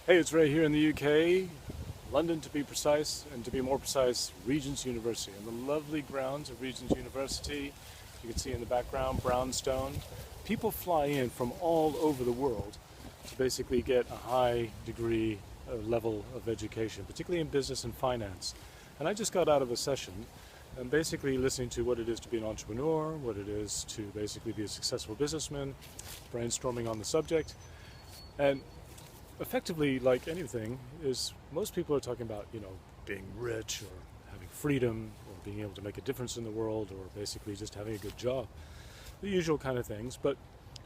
Hey, it's Ray here in the UK, London to be precise, and to be more precise, Regents University. And the lovely grounds of Regents University, you can see in the background, brownstone. People fly in from all over the world to basically get a high degree level of education, particularly in business and finance. And I just got out of a session and basically listening to what it is to be an entrepreneur, what it is to basically be a successful businessman, brainstorming on the subject. And effectively, like anything, is most people are talking about, being rich or having freedom or being able to make a difference in the world or basically just having a good job. The usual kind of things. But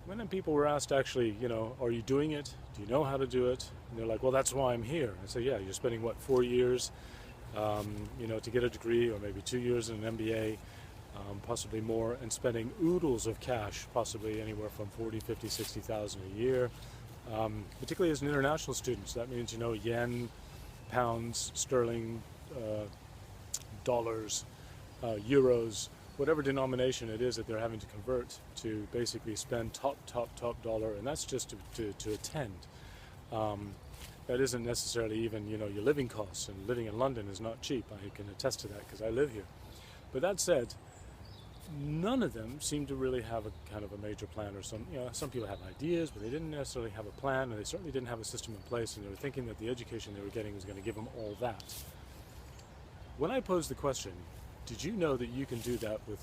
when then people were asked actually, are you doing it? Do you know how to do it? And they're like, well, that's why I'm here. I say, yeah, you're spending what, 4 years, to get a degree, or maybe 2 years in an MBA, possibly more, and spending oodles of cash, possibly anywhere from 40, 50, 60,000 a year. Particularly as an international student, so that means yen, pounds, sterling, dollars, euros, whatever denomination it is that they're having to convert to basically spend top dollar, and that's just to attend. That isn't necessarily even your living costs, and living in London is not cheap. I can attest to that because I live here. But that said, none of them seem to really have a kind of a major plan, or some people have ideas, but they didn't necessarily have a plan, and they certainly didn't have a system in place, and they were thinking that the education they were getting was going to give them all that. When I posed the question, did you know that you can do that with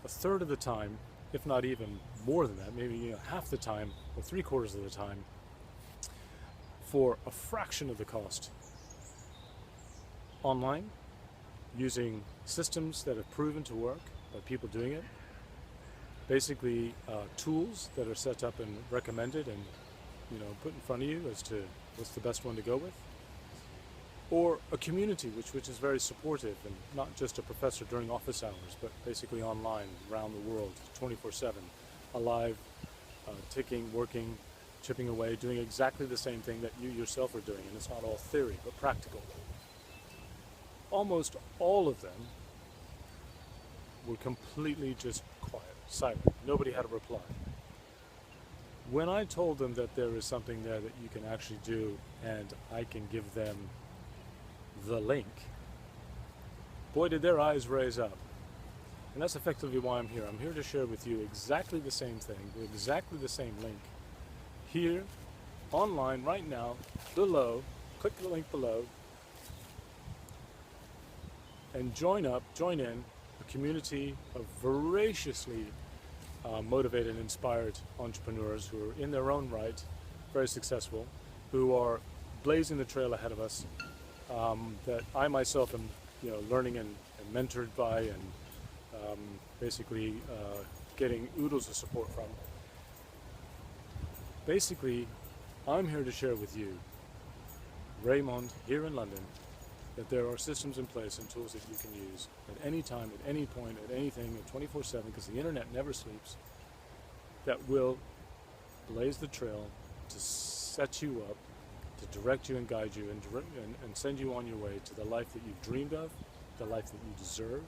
a third of the time, if not even more than that, maybe half the time or 3/4 of the time, for a fraction of the cost, online, using systems that have proven to work by people doing it, basically tools that are set up and recommended and put in front of you as to what's the best one to go with, or a community which is very supportive, and not just a professor during office hours, but basically online around the world 24/7, alive, ticking, working, chipping away, doing exactly the same thing that you yourself are doing. And it's not all theory but practical. Almost all of them were completely just quiet, silent. Nobody had a reply. When I told them that there is something there that you can actually do, and I can give them the link, boy, did their eyes raise up. And that's effectively why I'm here. I'm here to share with you exactly the same thing, with exactly the same link, here, online, right now, below. Click the link below, and join in a community of voraciously motivated and inspired entrepreneurs who are in their own right very successful, who are blazing the trail ahead of us, that I myself am learning and mentored by, and basically getting oodles of support from. Basically, I'm here to share with you, Raymond, here in London, that there are systems in place and tools that you can use at any time, at any point, at anything, at 24/7, because the internet never sleeps, that will blaze the trail to set you up, to direct you and guide you, and send you on your way to the life that you've dreamed of, the life that you deserve,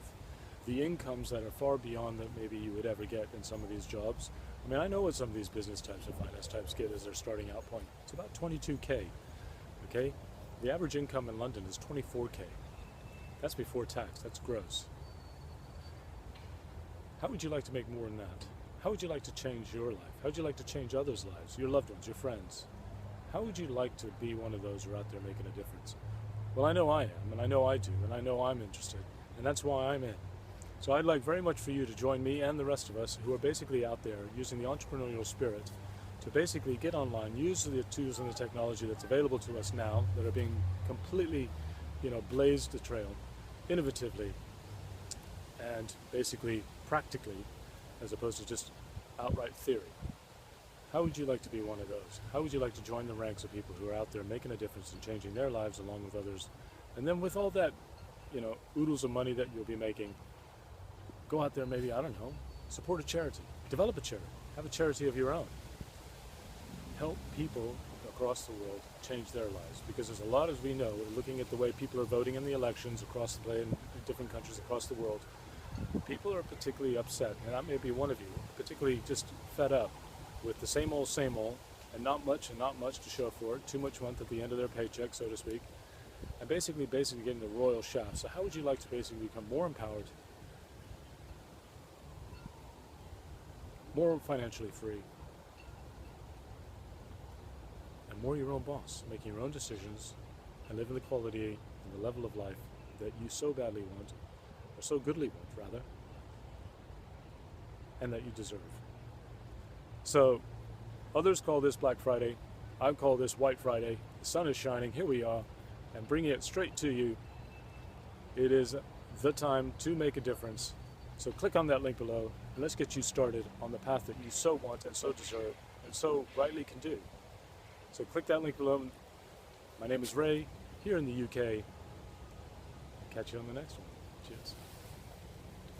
the incomes that are far beyond that maybe you would ever get in some of these jobs. I mean, I know what some of these business types and finance types get as their starting out point. It's about 22K, okay? The average income in London is 24K. That's before tax, that's gross. How would you like to make more than that? How would you like to change your life? How would you like to change others' lives, your loved ones, your friends? How would you like to be one of those who are out there making a difference? Well, I know I am, and I know I do, and I know I'm interested, and that's why I'm in. So I'd like very much for you to join me and the rest of us who are basically out there using the entrepreneurial spirit to basically get online, use the tools and the technology that's available to us now that are being completely, blazed the trail, innovatively, and basically practically, as opposed to just outright theory. How would you like to be one of those? How would you like to join the ranks of people who are out there making a difference and changing their lives along with others? And then with all that, oodles of money that you'll be making, go out there, maybe, I don't know, support a charity, develop a charity, have a charity of your own. Help people across the world change their lives, because there's a lot, as we know, looking at the way people are voting in the elections across the way in different countries across the world. People are particularly upset, and that may be one of you, particularly just fed up with the same old, and not much to show for it, too much month at the end of their paycheck, so to speak, and basically getting the royal shaft. So how would you like to basically become more empowered, more financially free, and more your own boss, making your own decisions and living the quality and the level of life that you so badly want, or so goodly want rather, and that you deserve. So others call this Black Friday, I call this White Friday. The sun is shining, here we are, and bringing it straight to you. It is the time to make a difference. So click on that link below and let's get you started on the path that you so want and so deserve and so rightly can do. So click that link below. My name is Ray, here in the UK. Catch you on the next one. Cheers.